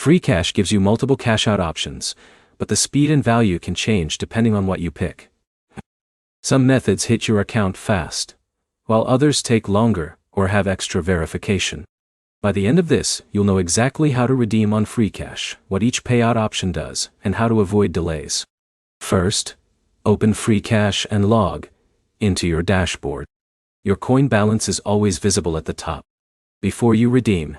Freecash gives you multiple cash-out options, but the speed and value can change depending on what you pick. Some methods hit your account fast, while others take longer or have extra verification. By the end of this, you'll know exactly how to redeem on Freecash, what each payout option does, and how to avoid delays. First, open Freecash and log into your dashboard. Your coin balance is always visible at the top. Before you redeem,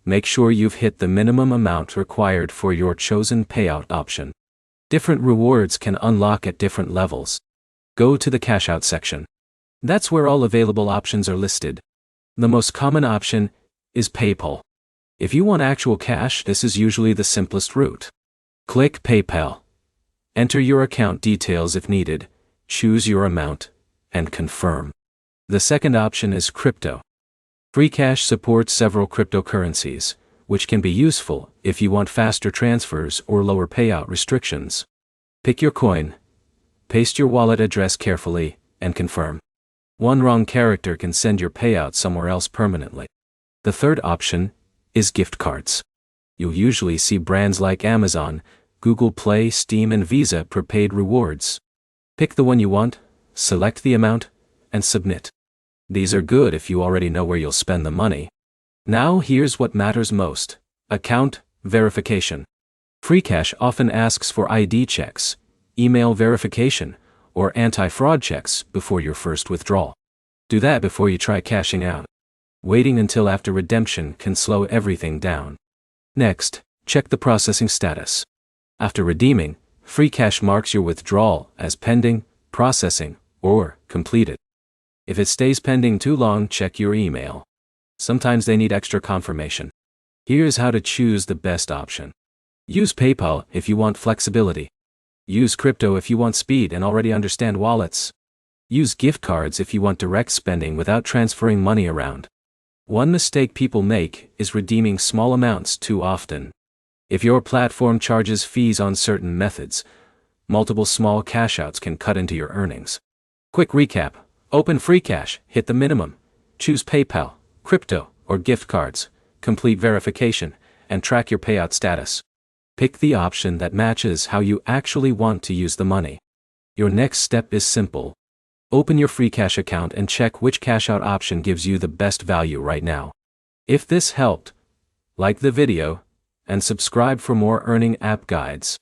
make sure you've hit the minimum amount required for your chosen payout option. Different rewards can unlock at different levels. Go to the cash out section. That's where all available options are listed. The most common option is PayPal. If you want actual cash, this is usually the simplest route. Click PayPal. Enter your account details if needed, choose your amount, and confirm. The second option is crypto. Freecash supports several cryptocurrencies, which can be useful if you want faster transfers or lower payout restrictions. Pick your coin, paste your wallet address carefully, and confirm. One wrong character can send your payout somewhere else permanently. The third option is gift cards. You'll usually see brands like Amazon, Google Play, Steam, and Visa prepaid rewards. Pick the one you want, select the amount, and submit. These are good if you already know where you'll spend the money. Now here's what matters most: account verification. Freecash often asks for ID checks, email verification, or anti-fraud checks before your first withdrawal. Do that before you try cashing out. Waiting until after redemption can slow everything down. Next, check the processing status. After redeeming, Freecash marks your withdrawal as pending, processing, or completed. If it stays pending too long, check your email. Sometimes they need extra confirmation. Here's how to choose the best option. Use PayPal if you want flexibility. Use crypto if you want speed and already understand wallets. Use gift cards if you want direct spending without transferring money around. One mistake people make is redeeming small amounts too often. If your platform charges fees on certain methods, multiple small cash-outs can cut into your earnings. Quick recap: open Freecash, hit the minimum, choose PayPal, crypto, or gift cards, complete verification, and track your payout status. Pick the option that matches how you actually want to use the money. Your next step is simple. Open your Freecash account and check which cash-out option gives you the best value right now. If this helped, like the video, and subscribe for more earning app guides.